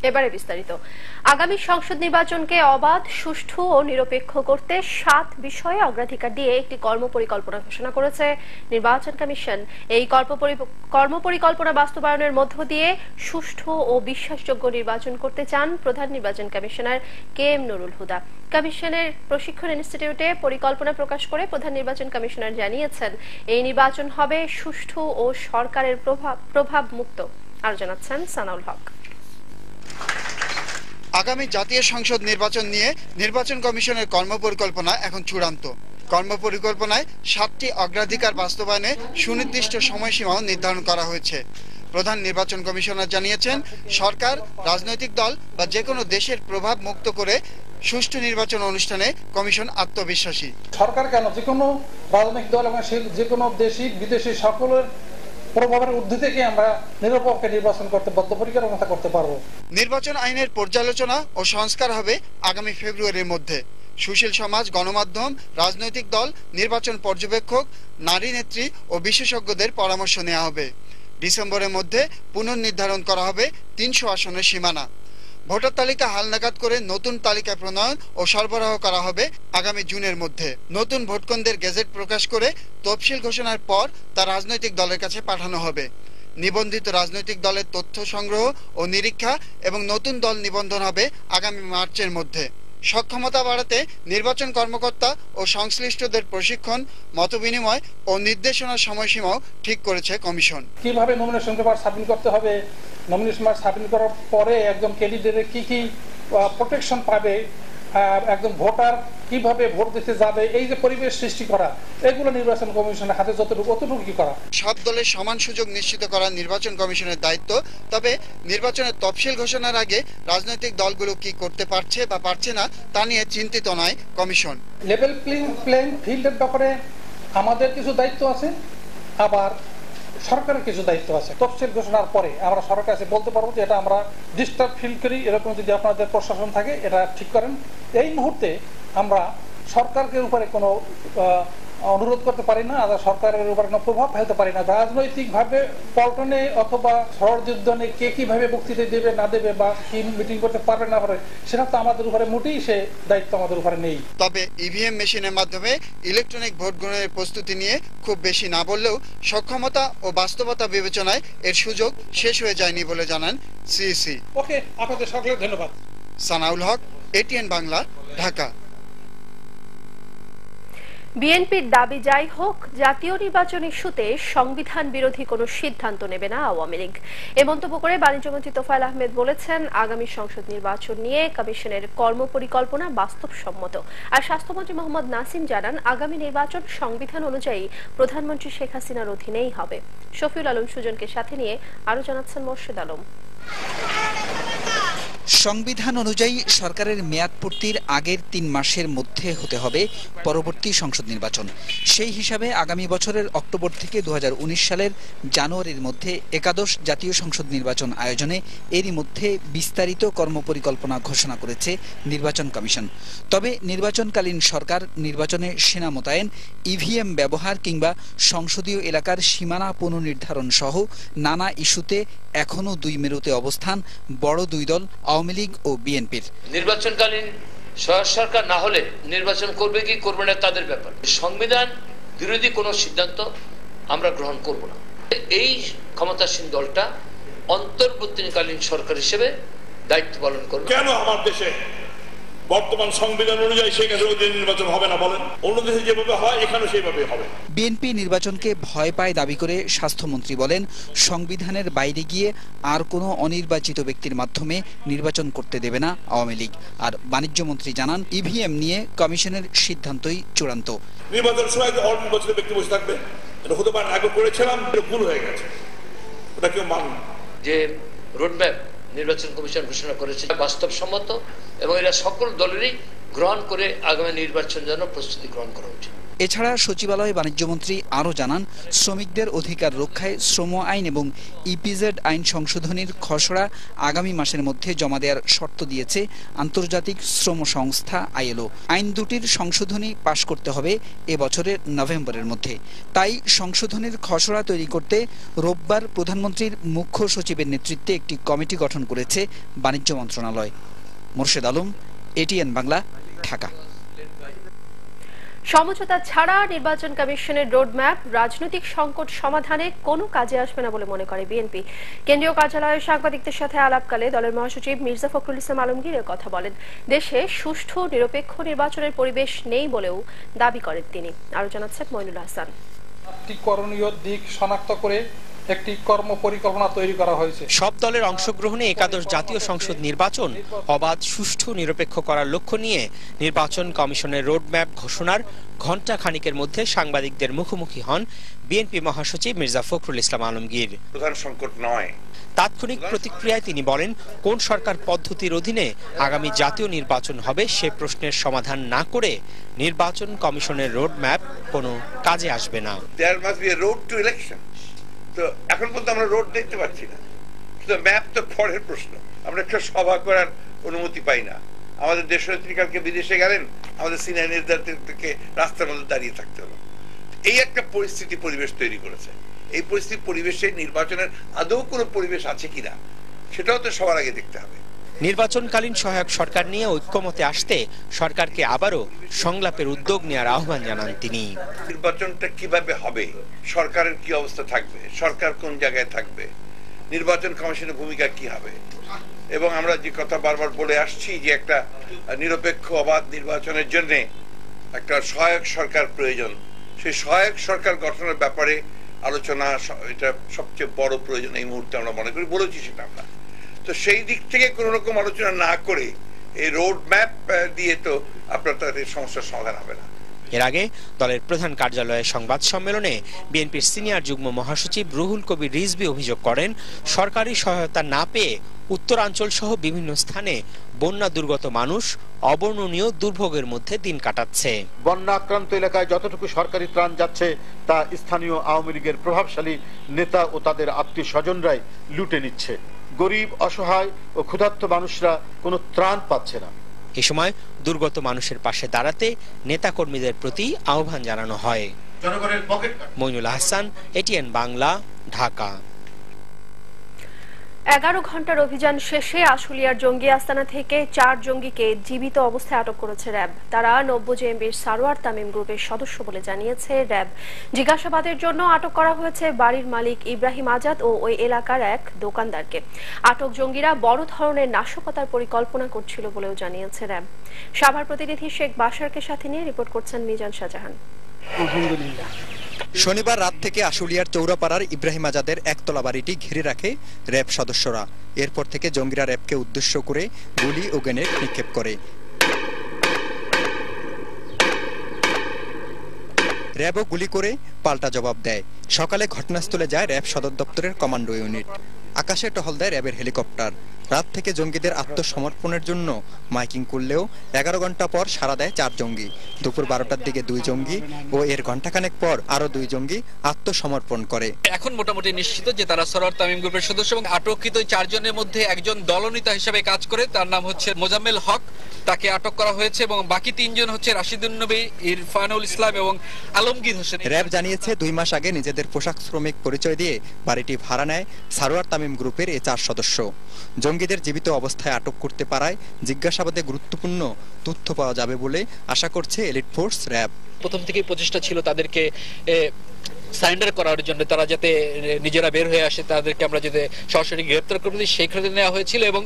এবারে বিস্তারিত। আগামী সংসদ নির্বাচনকে অবাধ, সুষ্ঠু ও নিরপেক্ষ করতে 7 বিষয়ে অগ্রাধিকার দিয়ে একটি কর্মপরিকল্পনা ঘোষণা করেছে নির্বাচন কমিশন। এই কর্মপরিকল্পনা বাস্তবায়নের মধ্য দিয়ে সুষ্ঠু ও বিশ্বাসযোগ্য নির্বাচন করতে চান প্রধান নির্বাচন কমিশনার KM নুরুল হুদা। কমিশনের প্রশিক্ষণ ইনস্টিটিউটে পরিকল্পনা প্রকাশ করে প্রধান নির্বাচন কমিশনার জানিয়েছেন, এই নির্বাচন হবে সুষ্ঠু ও সরকারের প্রভাব মুক্ত। আর জানাচ্ছেন সানাউল হক। আগামী জাতীয় সংসদ নির্বাচন নিয়ে নির্বাচন কমিশনের কর্মপরিকল্পনা এখন চূড়ান্ত। কর্মপরিকল্পনায় 7টি অগ্রাধিকার বাস্তবায়নে সুনির্দিষ্ট সময়সীমাও নির্ধারণ করা হয়েছে। প্রধান নির্বাচন কমিশনার জানিয়েছেন, সরকার, রাজনৈতিক দল বা যে কোনো দেশের প্রভাব মুক্ত করে সুষ্ঠু নির্বাচন অনুষ্ঠানে কমিশন আত্মবিশ্বাসী। সরকার কেন, যে কোনো রাজনৈতিক দল এবং যে কোনো দেশি বিদেশি সকলের প্রভাবের ঊর্ধ্বে থেকে আমরা নিরপেক্ষ নির্বাচন করতে বদ্ধপরিকর করতে পারবো। নির্বাচন আইনের পর্যালোচনা ও সংস্কার হবে আগামী ফেব্রুয়ারির মধ্যে। সুশীল সমাজ, গণমাধ্যম, রাজনৈতিক দল, নির্বাচন পর্যবেক্ষক, নারী নেত্রী ও বিশেষজ্ঞদের পরামর্শ নেওয়া হবে। ডিসেম্বরের মধ্যে পুনর্নির্ধারণ করা হবে 300 আসনের সীমানা। ভোটার তালিকা হালনাগাদ করে নতুন তালিকা প্রণয়ন ও সরবরাহ করা হবে আগামী জুনের মধ্যে। নতুন ভোটকেন্দ্রের গেজেট প্রকাশ করে তফসিল ঘোষণার পর তা রাজনৈতিক দলের কাছে পাঠানো হবে। নিবন্ধিত রাজনৈতিক দলের তথ্য সংগ্রহ ও নিরীক্ষা এবং নতুন দল নিবন্ধন হবে আগামী মার্চের মধ্যে। সক্ষমতা বাড়াতে নির্বাচন কর্মকর্তা ও সংশ্লিষ্টদের প্রশিক্ষণ, মতবিনিময় ও নির্দেশনার সময়সীমাও ঠিক করেছে কমিশন। কিভাবে নমিনেশন পেপার সাবমিট করতে হবে, নমিনেশন পেপার সাবমিট করার পরে একজন ক্যান্ডিডেট কি কি প্রোটেকশন পাবে, একজন ভোটার কিভাবে ভোট দিতে যাবে, এই যে পরিবেশ সৃষ্টি করা, এগুলো নির্বাচন কমিশনের হাতে যতটুকু অতটুকু করা। সব দলের সমান সুযোগ নিশ্চিত করা নির্বাচন কমিশনের দায়িত্ব। তবে নির্বাচনের তফসিল ঘোষণার আগে রাজনৈতিক দলগুলো কি করতে পারছে বা পারছে না তা নিয়ে চিন্তিত নয় কমিশন। লেভেল প্লেইং ফিল্ডের ব্যাপারে আমাদের কিছু দায়িত্ব আছে, আবার সরকারের কিছু দায়িত্ব আছে। তফসিল ঘোষণার পরে আমরা সরকারের কাছে বলতে পারবো যে এটা আমরা ডিস্টার্ব ফিল করি, এরকম যদি আপনাদের প্রশাসন থাকে এটা ঠিক করেন। এই মুহূর্তে আমরা সরকারের উপরে কোনো অনুরোধ করতে পারি না, আর সরকারের উপরে কোনো প্রভাব ফেলতে পারি না। রাজনৈতিকভাবে পল্টনে অথবা ষড়যন্ত্রে কে কিভাবে বক্তৃতা দেবে না দেবে বা কি মিটিং করতে পারবে না পারে, সেটা তো আমাদের উপরে মোটেই সে দায়িত্ব আমাদের উপরে নেই। তবে ইভিএম মেশিনের মাধ্যমে ইলেকট্রনিক ভোট গ্রহণের প্রস্তুতি নিয়ে খুব বেশি না বললেও সক্ষমতা ও বাস্তবতা বিবেচনায় এর সুযোগ শেষ হয়ে যায়নি বলে জানান সিইসি। ওকে, আপনাদের সকলকে ধন্যবাদ। সানাউল হক, ATN বাংলা, ঢাকা। বিএনপির দাবি যাই হোক, জাতীয় নির্বাচন ইস্যুতে সংবিধান বিরোধী কোনো সিদ্ধান্ত নেবে না আওয়ামী লীগ। এ মন্তব্য করে বাণিজ্যমন্ত্রী তোফায়েল আহমেদ বলেছেন, আগামী সংসদ নির্বাচন নিয়ে কমিশনের কর্মপরিকল্পনা বাস্তবসম্মত। আর স্বাস্থ্যমন্ত্রী মোহাম্মদ নাসিম জানান, আগামী নির্বাচন সংবিধান অনুযায়ী প্রধানমন্ত্রী শেখ হাসিনার অধীনেই হবে। শফিউল আলম সুজনকে সাথে নিয়ে আরো জানাচ্ছেন মোর্শেদ আলম। সংবিধান অনুযায়ী সরকারের মেয়াদ পূর্তির আগের 3 মাসের মধ্যে হতে হবে পরবর্তী সংসদ নির্বাচন। সেই হিসাবে আগামী বছরের অক্টোবর থেকে 2019 সালের জানুয়ারির মধ্যে একাদশ জাতীয় সংসদ নির্বাচন আয়োজনে এরই মধ্যে বিস্তারিত কর্মপরিকল্পনা ঘোষণা করেছে নির্বাচন কমিশন। তবে নির্বাচনকালীন সরকার নির্বাচনে সেনা মোতায়েন, ইভিএম ব্যবহার কিংবা সংসদীয় এলাকার সীমানা পুনর্নির্ধারণ সহ নানা ইস্যুতে এখনো 2 মেরুতে অবস্থান বড় 2 দল আওয়ামী লীগ ও বিএনপির। নির্বাচনকালীন সরকার না হলে নির্বাচন করবে কি করবে না তাদের ব্যাপার। সংবিধান বিরোধী কোনো সিদ্ধান্ত আমরা গ্রহণ করব না। এই ক্ষমতাসীন দলটা অন্তর্বর্তীকালীন সরকার হিসেবে দায়িত্ব পালন করবে। কেন আমার দেশে বর্তমান সংবিধান অনুযায়ী শেখ হাসিনার নির্বাচন হবে না বলেন? অন্য দেশে যেভাবে হয় এখানে সেইভাবে হবে। বিএনপি নির্বাচনকে ভয় পায় দাবি করে স্বাস্থ্যমন্ত্রী বলেন, সংবিধানের বাইরে গিয়ে আর কোনো অনির্বাচিত ব্যক্তির মাধ্যমে নির্বাচন করতে দেবে না আওয়ামী লীগ। আর বাণিজ্যমন্ত্রী জানান, ইভিএম নিয়ে কমিশনের সিদ্ধান্তই চূড়ান্ত। নির্বাচনের সময় অনির্বাচিত ব্যক্তি বসে থাকবে, এটা হতে পারে আগে করেছিলাম, ভুল হয়ে গেছে, ওটা কেউ মান যে রোডম্যাপ নির্বাচন কমিশন ঘোষণা করেছে বাস্তবসম্মত এবং এরা সকল দলেরই গ্রহণ করে আগামী নির্বাচন জন্য প্রস্তুতি গ্রহণ করা উচিত। এছাড়া সচিবালয় বাণিজ্যমন্ত্রী আরও জানান, শ্রমিকদের অধিকার রক্ষায় শ্রম আইন এবং ইপিজেড আইন সংশোধনীর খসড়া আগামী মাসের মধ্যে জমা দেওয়ার শর্ত দিয়েছে আন্তর্জাতিক শ্রম সংস্থা আইএলও। আইন দুটির সংশোধনী পাশ করতে হবে এবছরের নভেম্বরের মধ্যে। তাই সংশোধনীর খসড়া তৈরি করতে রোববার প্রধানমন্ত্রীর মুখ্য সচিবের নেতৃত্বে একটি কমিটি গঠন করেছে বাণিজ্য মন্ত্রণালয়। মোর্শেদ আলম, এটিএন বাংলা, ঢাকা। সমঝোতা ছাড়া নির্বাচন কমিশনের রোডম্যাপ রাজনৈতিক সংকট সমাধানে কোনো কাজে আসবে না বলে মনে করে বিএনপি। কেন্দ্রীয় কার্যালয়ে সাংবাদিকদের সাথে আলাপকালে দলের মহাসচিব মির্জা ফখরুল ইসলাম আলমগীর কথা বলেন। দেশে সুষ্ঠু নিরপেক্ষ নির্বাচনের পরিবেশ নেই বলেও দাবি করেন তিনি। আরো জানাচ্ছেন মইনুল হাসান। করণীয় দিক শনাক্ত করে একটি কর্ম পরিকল্পনা তৈরি করা হয়েছে। সব দলের অংশগ্রহণে একাদশ জাতীয় সংসদ নির্বাচন অবাধ, সুষ্ঠু, নিরপেক্ষ করার লক্ষ্য নিয়ে নির্বাচন কমিশনের রোডম্যাপ ঘোষণার ঘণ্টা খানিকের মধ্যে সাংবাদিকদের মুখোমুখি হন বিএনপি মহাসচিব মির্জা ফখরুল ইসলাম আলমগীর। প্রধান সংকট নয়। তাৎক্ষণিক প্রতিক্রিয়ায় তিনি বলেন, কোন সরকার পদ্ধতির অধীনে আগামী জাতীয় নির্বাচন হবে সে প্রশ্নের সমাধান না করে নির্বাচন কমিশনের রোডম্যাপ কোনো কাজে আসবে না। There must be a road to election. তো এখন পর্যন্ত আমরা রোড দেখতে পাচ্ছি না, শুধু ম্যাপ তো পরের প্রশ্ন। আমরা একটা সভা করার অনুমতি পাই না। আমাদের দেশনেত্রী কালকে বিদেশে গেলেন, আমাদের সিনিয়র নেতাদেরকে রাস্তার মধ্যে দাঁড়িয়ে থাকতে হলো। এই একটা পরিস্থিতি পরিবেশ তৈরি করেছে। এই পরিস্থিতি পরিবেশে নির্বাচনের আদৌ কোনো পরিবেশ আছে কিনা সেটাও তো সবার আগে দেখতে হবে। নির্বাচনকালীন সহায়ক সরকার নিয়ে ঐক্যমতে আসতে সরকারকে আবারও সংলাপের উদ্যোগ নেওয়ার আহ্বান জানান তিনি। নির্বাচনটা কিভাবে হবে, সরকারের কি অবস্থা থাকবে, সরকার কোন জায়গায় থাকবে, নির্বাচন কমিশনের ভূমিকা কি হবে, এবং আমরা যে কথা বারবার বলে আসছি যে একটা নিরপেক্ষ অবাধ নির্বাচনের জন্য একটা সহায়ক সরকার প্রয়োজন। সেই সহায়ক সরকার গঠনের ব্যাপারে আলোচনা এটা সবচেয়ে বড় প্রয়োজন এই মুহূর্তে আমরা মনে করি, বলেছি সেটা আমরা। তো সেই দিক থেকে কোনো রকম আলোচনা না করে এই রোড ম্যাপ দিয়ে তো আপনার তাদের সমস্যার সমাধান হবে না। এর আগে দলের প্রধান কার্যালয়ে সংবাদ সম্মেলনে বিএনপির সিনিয়র যুগ্ম মহাসচিব রুহুল কবির রিজভী অভিযোগ করেন, সরকারি সহায়তা না পেয়ে উত্তরাঞ্চল সহ বিভিন্ন স্থানে বন্যা দুর্গত মানুষ অবর্ণনীয় দুর্ভোগের মধ্যে দিন কাটাচ্ছে। বন্যা আক্রান্ত এলাকায় যতটুকু সরকারি ত্রাণ যাচ্ছে তা স্থানীয় আওয়ামী লীগের প্রভাবশালী নেতা ও তাদের আত্মীয় স্বজনরাই লুটে নিচ্ছে। গরিব, অসহায় ও ক্ষুধার্ত মানুষরা কোনো ত্রাণ পাচ্ছে না। এ সময় দুর্গত মানুষের পাশে দাঁড়াতে নেতাকর্মীদের প্রতি আহ্বান জানানো হয়। মইনুল হাসান, এটিএন বাংলা, ঢাকা। 11 ঘন্টার অভিযান শেষে আশুলিয়ার জঙ্গি আস্তানা থেকে 4 জঙ্গিকে জীবিত অবস্থায় আটক করেছে র্যাব। তারা 90 জেএমবির সারোয়ার তামিম গ্রুপের সদস্য বলে জানিয়েছে র্যাব। জিজ্ঞাসাবাদের জন্য আটক করা হয়েছে বাড়ির মালিক ইব্রাহিম আজাদ ও ওই এলাকার এক দোকানদারকে। আটক জঙ্গিরা বড় ধরনের নাশকতার পরিকল্পনা করছিল বলেও জানিয়েছে র্যাব। সাভার প্রতিনিধি শেখ বাশারকে সাথে নিয়ে রিপোর্ট করছেন মিজান শাহজাহান। শনিবার রাত থেকে আশুলিয়ার চৌরাপাড়ার ইব্রাহিম আজাদের একতলা বাড়িটি ঘিরে রাখে র্যাব সদস্যরা। এরপর থেকে জঙ্গিরা র্যাবকে উদ্দেশ্য করে গুলি ও গ্রেনেড নিক্ষেপ করে। র্যাবও গুলি করে পাল্টা জবাব দেয়। সকালে ঘটনাস্থলে যায় র্যাব সদর দপ্তরের কমান্ডো ইউনিট। আকাশে টহল দেয় র্যাবের হেলিকপ্টার। রাত থেকে জঙ্গিদের আত্মসমর্পণের জন্য মাইকিং করলেও 11 ঘন্টা পর সাড়া দেয় 4 জঙ্গি। দুপুর 12টার দিকে 2 জঙ্গি ও এর ঘন্টাখানেক পর আরো 2 জঙ্গি আত্মসমর্পণ করে। এখন মোটামুটি নিশ্চিত যে তারা সরোয়ার তামিম গ্রুপের সদস্য এবং আটককৃত 4 জনের মধ্যে একজন দলনেতা হিসেবে কাজ করে, তার নাম হচ্ছে মোজাম্মেল হক, তাকে আটক করা হয়েছে এবং বাকি 3 জন হচ্ছে রাশিদুন নবী, ইরফানুল ইসলাম এবং আলমগীর হোসেন। র্যাব জানিয়েছে 2 মাস আগে নিজেদের পোশাক শ্রমিক পরিচয় দিয়ে বাড়িটি ভাড়া নেয় সারোয়ার তামিম গ্রুপের এই 4 সদস্য। জঙ্গিদের জীবিত অবস্থায় আটক করতে পারায় জিজ্ঞাসাবাদে গুরুত্বপূর্ণ তথ্য পাওয়া যাবে বলে আশা করছে এলিট ফোর্স র্যাব। প্রথম থেকেই প্রচেষ্টা ছিল তাদেরকে সারেন্ডার করার জন্য, তারা যাতে নিজেরা বের হয়ে আসে, তাদেরকে আমরা যাতে সরাসরি গ্রেপ্তার করতে সেই ক্ষেত্রে নেওয়া হয়েছিল এবং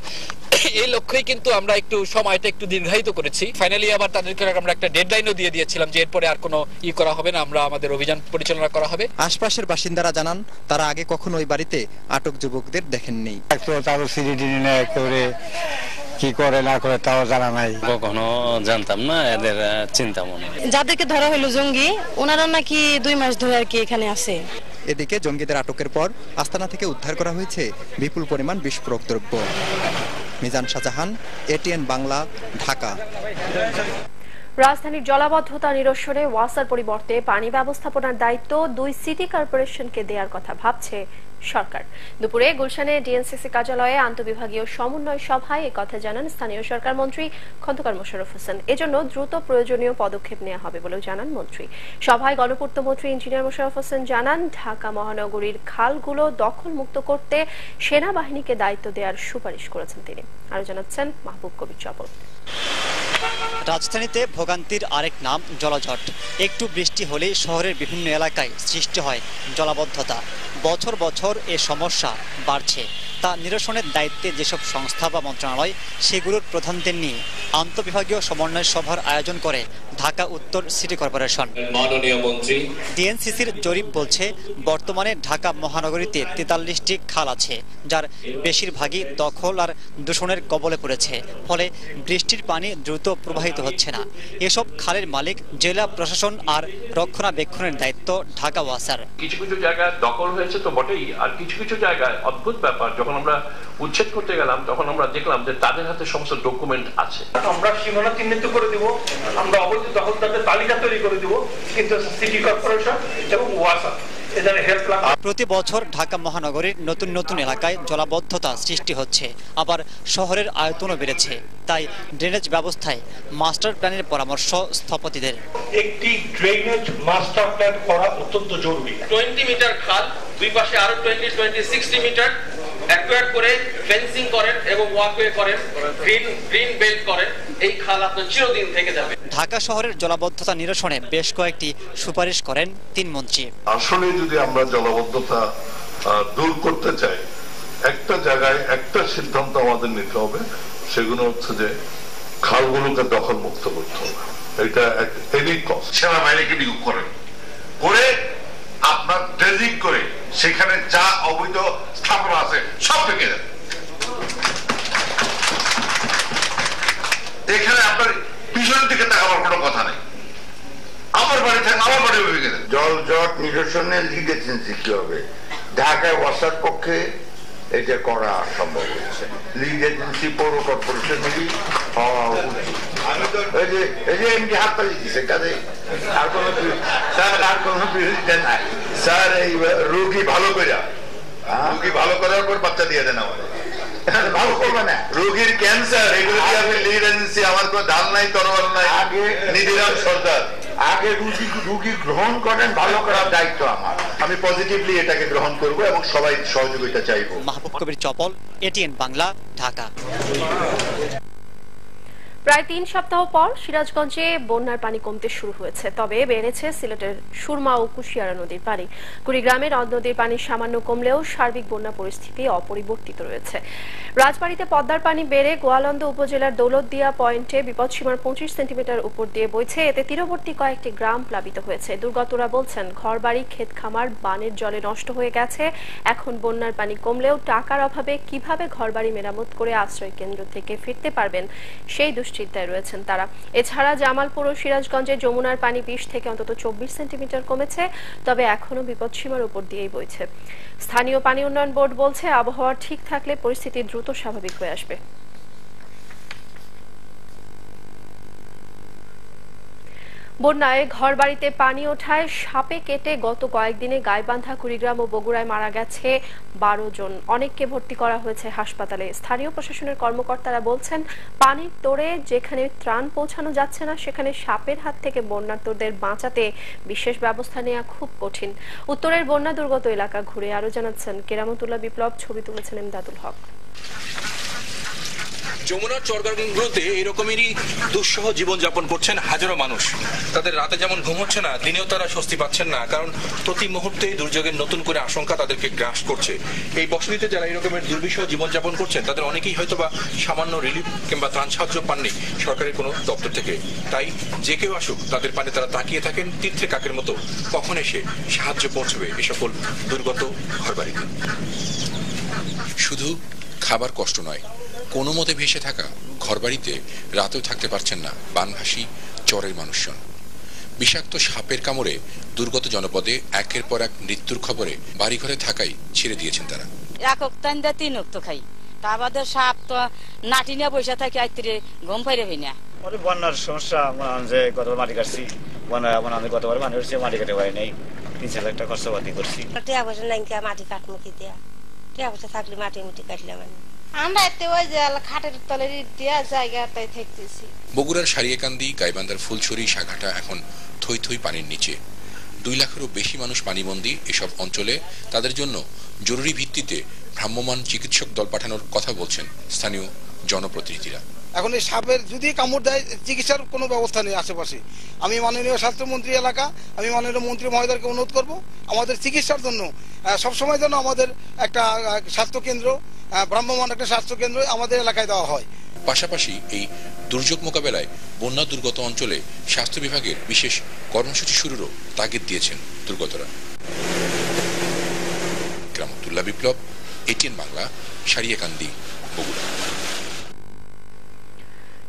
এই লক্ষ্যেই কিন্তু আমরা একটু সময়টা একটু দীর্ঘায়িত করেছি। ফাইনালি আবার তাদেরকে আমরা একটা ডেডলাইনও দিয়ে দিয়েছিলাম যে এরপরে আর কোনো করা হবে না, আমরা আমাদের অভিযান পরিচালনা করা হবে। আশপাশের বাসিন্দারা জানান তারা আগে কখনো ওই বাড়িতে আটক যুবকদের দেখেননি। কি করে না করে তাও জানা নাই, কখনো জানতাম না এদের চিন্তা মনে। যাদেরকে ধরা হলো জঙ্গি, ওনারা নাকি 2 মাস ধরে আর কি এখানে আছে। এদিকে জঙ্গিদের আটকের পর আস্তানা থেকে উদ্ধার করা হয়েছে বিপুল পরিমাণ বিস্ফোরক দ্রব্য। মিজান শাহজাহান, এটিএন বাংলা, ঢাকা। রাজধানীর জলাবদ্ধতা নিরসনে ওয়াসার পরিবর্তে পানি ব্যবস্থাপনার দায়িত্ব 2 সিটি কর্পোরেশনকে দেওয়ার কথা ভাবছে সরকার। দুপুরে গুলশানে ডিএনসিসি কার্যালয়ে আন্তঃবিভাগীয় সমন্বয় সভায় একথা জানান স্থানীয় সরকার মন্ত্রী খন্দকার মোশাররফ হোসেন। এজন্য দ্রুত প্রয়োজনীয় পদক্ষেপ নেওয়া হবে বলেও জানান মন্ত্রী। সভায় গণপূর্ত মন্ত্রী ইঞ্জিনিয়ার মোশাররফ হোসেন জানান, ঢাকা মহানগরীর খালগুলো দখলমুক্ত করতে সেনাবাহিনীকে দায়িত্ব দেওয়ার সুপারিশ করেছেন তিনি। আরো জানাচ্ছেন মাহবুব কবির চপল। রাজধানীতে ভোগান্তির আরেক নাম জলজট। একটু বৃষ্টি হলেই শহরের বিভিন্ন এলাকায় সৃষ্টি হয় জলাবদ্ধতা। বছর বছর এ সমস্যা বাড়ছে। তা নিরসনের দায়িত্বে যেসব সংস্থা বা মন্ত্রণালয়, সেগুলোর প্রধানদের নিয়ে আন্তঃবিভাগীয় সমন্বয় সভার আয়োজন করে ঢাকা উত্তর সিটি কর্পোরেশন। মাননীয় মন্ত্রী, ডিএনসিসির জরিপ বলছে বর্তমানে ঢাকা মহানগরীতে 43টি খাল আছে, যার বেশিরভাগই দখল আর দূষণের কবলে পড়েছে। ফলে বৃষ্টির পানি দ্রুত প্রবাহিত হচ্ছে না। এসব খালের মালিক জেলা প্রশাসন আর রক্ষণাবেক্ষণের দায়িত্ব ঢাকা ওয়াসার। কিছু কিছু জায়গায় দখল হয়েছে তো বটেই, আর কিছু কিছু জায়গায় অদ্ভুত ব্যাপার, যখন আমরা উচ্ছেদ করতে গেলাম তখন আমরা দেখলাম যে তাদের হাতে সমস্ত ডকুমেন্ট আছে। আমরা সীমানা চিহ্নিত করে দিব, আমরা অবৈধ দখলদারদের তালিকা তৈরি করে দিব, কিন্তু সিটি কর্পোরেশন এবং ওয়াসা প্রতি বছর ঢাকা মহানগরীর নতুন নতুন এলাকায় জলাবদ্ধতা সৃষ্টি হচ্ছে, আবার শহরের আয়তনও বেড়েছে। তাই ড্রেনেজ ব্যবস্থায় মাস্টার প্ল্যানের পরামর্শ স্থপতিদের। একটি ড্রেনেজ মাস্টার প্ল্যান করা অত্যন্ত জরুরি। 20 মিটার খাল, দুই পাশে আরো 60 মিটার অ্যাকুয়ার করে ফেন্সিং করেন এবং ওয়াকওয়ে করেন, গ্রিন বেল্ট করেন। এই খাল আপনার চিরদিন থেকে যাবে। ঢাকা শহরের জলাবদ্ধতা নিরসনে বেশ কয়েকটি সুপারিশ করেন তিন মন্ত্রী। আসলে যদি আমরা জলাবদ্ধতা দূর করতে চাই, একটা জায়গায় একটা সিদ্ধান্ত আমাদের নিতে হবে, সেগুলো হচ্ছে যে খালগুলোকে দখল মুক্ত করতে হবে। এটা এনি কস্ট। সেনাবাহিনীকে নিয়োগ করেন, করে আপনার ড্রেজিং করে সেখানে যা অবৈধ স্থাপনা আছে সব ভেঙে দেন। এখানে আপনার পিছনের দিকে তাকাবার কোনো কথা নেই। আমার বাড়ি থাকে, আমার বাড়ি ভেঙে দেন। জল জট নিরসনে লিড এজেন্সি কি হবে? ঢাকায় ওয়াসার পক্ষে এটা করা সম্ভব হচ্ছে। লিড এজেন্সি পৌর কর্পোরেশনেরই হওয়া উচিত। এই যে এমনি হাততালি দিচ্ছে, কাজে আর কোনো বিরোধিতা নাই। স্যার এই রোগী ভালো করে, রোগী ভালো করার পর বাচ্চা দিয়ে দেন আমাদের। ভালো করবে না, রোগীর ক্যান্সার, এগুলো দিয়ে আপনি লিড এজেন্সি, আমার কোনো ঢাল নাই, তরোয়াল নাই। আগে নিধিরাম সর্দার আগে রুগী গ্রহণ করেন, ভালো করার দায়িত্ব আমার। আমি পজিটিভলি এটাকে গ্রহণ করব এবং সবাই সহযোগিতা চাইব। মাহবুব কবির চপল, এটিএন বাংলা, ঢাকা। প্রায় 3 সপ্তাহ পর সিরাজগঞ্জে বন্যার পানি কমতে শুরু হয়েছে, তবে বেড়েছে সিলেটের সুরমা ও কুশিয়ারা নদীর পানি। কুড়িগ্রামে নদ নদীর পানি সামান্য কমলেও সার্বিক বন্যা পরিস্থিতি অপরিবর্তিত রয়েছে। রাজবাড়ীতে পদ্মার পানি বেড়ে গোয়ালন্দ উপজেলার দৌলতদিয়া পয়েন্টে বিপদসীমার 25 সেন্টিমিটার উপর দিয়ে বইছে। এতে তীরবর্তী কয়েকটি গ্রাম প্লাবিত হয়েছে। দুর্গতরা বলছেন, ঘরবাড়ি, ক্ষেত খামার বানের জলে নষ্ট হয়ে গেছে। এখন বন্যার পানি কমলেও টাকার অভাবে কিভাবে ঘরবাড়ি মেরামত করে আশ্রয় কেন্দ্র থেকে ফিরতে পারবেন সেই চিন্তায় রয়েছেন তারা। এছাড়া জামালপুর ও সিরাজগঞ্জে যমুনার পানি 20 থেকে অন্তত 24 সেন্টিমিটার কমেছে, তবে এখনো বিপদসীমার উপর দিয়েই বইছে। স্থানীয় পানি উন্নয়ন বোর্ড বলছে, আবহাওয়া ঠিক থাকলে পরিস্থিতি দ্রুত স্বাভাবিক হয়ে আসবে। বন্যায় ঘর বাড়িতে পানি ওঠায় সাপে কেটে গত কয়েকদিনে গাইবান্ধা, কুড়িগ্রাম ও বগুড়ায় মারা গেছে 12 জন। অনেককে ভর্তি করা হয়েছে হাসপাতালে। স্থানীয় প্রশাসনের কর্মকর্তারা বলছেন, পানির তোড়ে যেখানে ত্রাণ পৌঁছানো যাচ্ছে না, সেখানে সাপের হাত থেকে বন্যার্তদের বাঁচাতে বিশেষ ব্যবস্থা নেওয়া খুব কঠিন। উত্তরের বন্যা দুর্গত এলাকা ঘুরে আরো জানাচ্ছেন কেরামতুল্লাহ বিপ্লব। ছবি তুলেছেন এমদাদুল হক। যমুনার চরগাঁগুলোতে এরকমই দুঃসহ জীবনযাপন করছেন হাজারো মানুষ। তাদের রাতে যেমন ঘুম হচ্ছে না, দিনেও তারা স্বস্তি পাচ্ছেন না, কারণ প্রতি মুহূর্তে দুর্যোগের নতুন করে আশঙ্কা তাদেরকে গ্রাস করছে। এই বসতিতে যারা এরকমের দুর্বিষহ জীবনযাপন করছেন, তাদের অনেকেই হয়তোবা সামান্য রিলিফ কিংবা ত্রাণ সাহায্য পাননি সরকারের কোনো দপ্তর থেকে। তাই যে কেউ আসুক, তাদের পানে তারা তাকিয়ে থাকেন তীর্থে কাকের মতো, কখন এসে সাহায্য পৌঁছবে এ সকল দুর্গত ঘরবাড়িতে। শুধু খাবার কষ্ট নয়, কোনো মতে ভেসে থাকা ঘরবাড়িতে রাতেও থাকতে পারছেন না বানভাসী চরের মানুষজন। বিষাক্ত সাপের কামড়ে দুর্গত জনপদে একের পর এক মৃত্যুর খবরে বাড়িঘরে থাকাই ছেড়ে দিয়েছেন তারা। একক তান্দা তিন উক্ত খাই, তা আমাদের সাপ তো নাটি নিয়ে বসে থাকে আইতে ঘুম পাইরে হই না। বন্যার সমস্যা যে গতবার মাটি কাটছি, বন্যা গতবার মাটি কাটছি, মাটি কাটে পারি নাই, 3-4 লাখ টাকা খরচাপাতি করছি। টিয়া পয়সা নাই মাটি কাটমু কি দিয়া, টিয়া পয়সা থাকলে মাটি কাটলে মানে আমরা এতে ওই যে খাটের তলে দিয়া জায়গাটাই থাকতেছি। বগুড়ার সারিয়াকান্দি, গাইবান্ধার ফুলছড়ি, সাঘাটা এখন থই থই পানির নিচে। 2 লাখেরও বেশি মানুষ পানিবন্দী। এসব অঞ্চলে তাদের জন্য জরুরি ভিত্তিতে ভ্রাম্যমাণ চিকিৎসক দল পাঠানোর কথা বলছেন স্থানীয় জনপ্রতিনিধিরা। এখন এই সাপের যদি কামড় দেয়, চিকিৎসার কোনো ব্যবস্থা নেই আশেপাশে। আমি মাননীয় স্বাস্থ্যমন্ত্রী এলাকা, আমি মাননীয় মন্ত্রী মহোদয়কে অনুরোধ করব আমাদের চিকিৎসার জন্য সবসময় যেন আমাদের একটা স্বাস্থ্যকেন্দ্র, ভ্রাম্যমাণ একটা স্বাস্থ্যকেন্দ্র আমাদের এলাকায় দেওয়া হয়। পাশাপাশি এই দুর্যোগ মোকাবেলায় বন্যা দুর্গত অঞ্চলে স্বাস্থ্য বিভাগের বিশেষ কর্মসূচি শুরুরও তাগিদ দিয়েছেন দুর্গতরা। গ্রামতুল্লাহ বিপ্লব, এটিএন বাংলা, সারিয়াকান্দি, বগুড়া।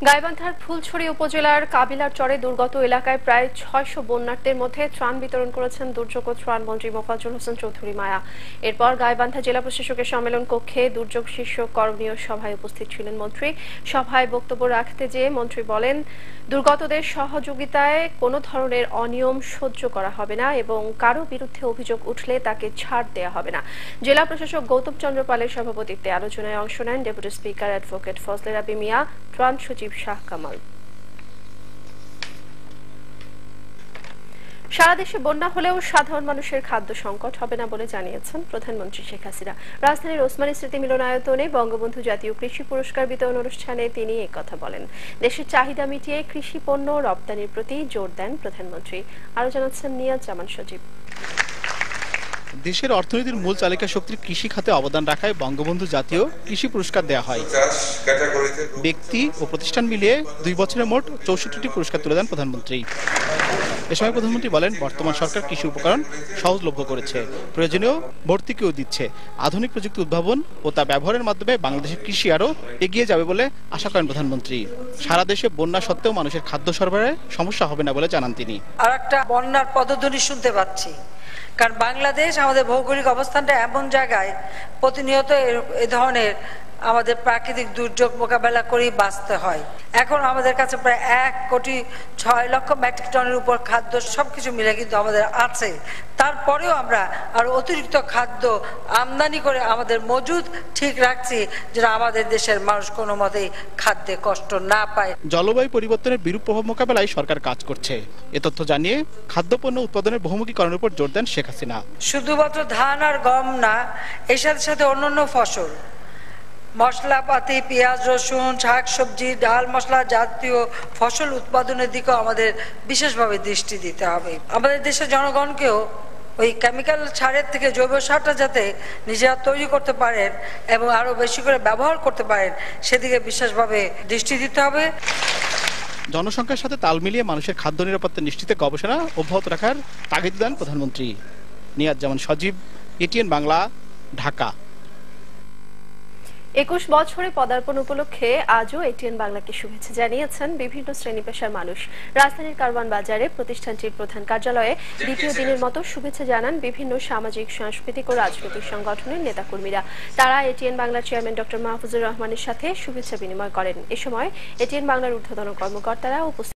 গাইবান্ধার ফুলছড়ি উপজেলার কাবিলার চরে দুর্গত এলাকায় প্রায় 600 বন্যার্থীর মধ্যে ত্রাণ বিতরণ করেছেন দুর্যোগ ও ত্রাণ মন্ত্রী মোফাজ্জল হোসেন চৌধুরী মায়া। এরপর গাইবান্ধা জেলা প্রশাসকের সম্মেলন কক্ষে দুর্যোগ শীর্ষক করণীয় সভায় উপস্থিত ছিলেন মন্ত্রী। সভায় বক্তব্য রাখতে যেয়ে মন্ত্রী বলেন, দুর্গতদের সহযোগিতায় কোনো ধরনের অনিয়ম সহ্য করা হবে না এবং কারো বিরুদ্ধে অভিযোগ উঠলে তাকে ছাড় দেওয়া হবে না। জেলা প্রশাসক গৌতম চন্দ্র পালের সভাপতিত্বে আলোচনায় অংশ নেন ডেপুটি স্পিকার অ্যাডভোকেট ফজলে রাব্বি মিয়া, ত্রাণ সচিব শাহ কামাল। সারা দেশে বন্যা হলেও সাধারণ মানুষের খাদ্য সংকট হবে না বলে জানিয়েছেন প্রধানমন্ত্রী শেখ হাসিনা। রাজধানীর ওসমানী স্মৃতি মিলনায়তনে বঙ্গবন্ধু জাতীয় কৃষি পুরস্কার বিতরণ অনুষ্ঠানে তিনি একথা বলেন। দেশের চাহিদা মিটিয়ে কৃষি পণ্য রপ্তানির প্রতি জোর দেন প্রধানমন্ত্রী। আরো জানাচ্ছেন নিয়াজ জামান সজীব। দেশের অর্থনীতির মূল চালিকা শক্তির কৃষি খাতে অবদান রাখায় বঙ্গবন্ধু জাতীয় কৃষি পুরস্কার দেওয়া হয়। ব্যক্তি ও প্রতিষ্ঠান মিলিয়ে 2 বছরে মোট 64টি পুরস্কার তুলে দেন প্রধানমন্ত্রী। এ সময় প্রধানমন্ত্রী বলেন, বর্তমান সরকার কৃষি উপকরণ সহজলভ্য করেছে, প্রয়োজনীয় ভর্তুকিও দিচ্ছে। আধুনিক প্রযুক্তি উদ্ভাবন ও তা ব্যবহারের মাধ্যমে বাংলাদেশের কৃষি আরও এগিয়ে যাবে বলে আশা করেন প্রধানমন্ত্রী। সারা দেশে বন্যা সত্ত্বেও মানুষের খাদ্য সরবরাহে সমস্যা হবে না বলে জানান তিনি। আর একটা বন্যার পদধ্বনি শুনতে পাচ্ছি, কারণ বাংলাদেশ আমাদের ভৌগোলিক অবস্থানটা এমন জায়গায় প্রতিনিয়ত এ ধরনের আমাদের প্রাকৃতিক দুর্যোগ মোকাবেলা করেই বাঁচতে হয়। এখন আমাদের কাছে প্রায় 1,06,00,000 মেট্রিক টনের উপর খাদ্য সবকিছু মিলে কিন্তু আমাদের আছে। তারপরেও আমরা আর অতিরিক্ত খাদ্য আমদানি করে আমাদের মজুদ ঠিক রাখছি, যেন আমাদের দেশের মানুষ কোনো মতেই খাদ্যে কষ্ট না পায়। জলবায়ু পরিবর্তনের বিরূপ প্রভাব মোকাবেলায় সরকার কাজ করছে। এ তথ্য জানিয়ে খাদ্যপণ্য উৎপাদনের বহুমুখীকরণের উপর জোর দেন শেখ হাসিনা। শুধুমাত্র ধান আর গম না, এর সাথে সাথে অন্যান্য ফসল, মশলাপাতি, পেঁয়াজ, রসুন, শাক সবজি, ডাল মশলা জাতীয় ফসল উৎপাদনের দিকেও আমাদের বিশেষভাবে দৃষ্টি দিতে হবে। আমাদের দেশের জনগণকেও ওই কেমিক্যাল সারের থেকে জৈব সারটা যাতে নিজেরা তৈরি করতে পারেন এবং আরো বেশি করে ব্যবহার করতে পারেন, সেদিকে বিশেষভাবে দৃষ্টি দিতে হবে। জনসংখ্যার সাথে তাল মিলিয়ে মানুষের খাদ্য নিরাপত্তা নিশ্চিতে গবেষণা অব্যাহত রাখার তাগিদ দেন প্রধানমন্ত্রী। নিয়াজ জামান সজীব, এটিএন বাংলা, ঢাকা। 21 বছরে পদার্পণ উপলক্ষে আজও এটিএন বাংলাকে শুভেচ্ছা জানিয়েছেন বিভিন্ন শ্রেণী পেশার মানুষ। রাজধানীর কারওয়ান বাজারে প্রতিষ্ঠানটির প্রধান কার্যালয়ে দ্বিতীয় দিনের মতো শুভেচ্ছা জানান বিভিন্ন সামাজিক, সাংস্কৃতিক ও রাজনৈতিক সংগঠনের নেতাকর্মীরা। তারা এটিএন বাংলার চেয়ারম্যান ডক্টর মাহফুজুর রহমানের সাথে শুভেচ্ছা বিনিময় করেন। এ সময় এটিএন বাংলার ঊর্ধ্বতন কর্মকর্তারা উপস্থিত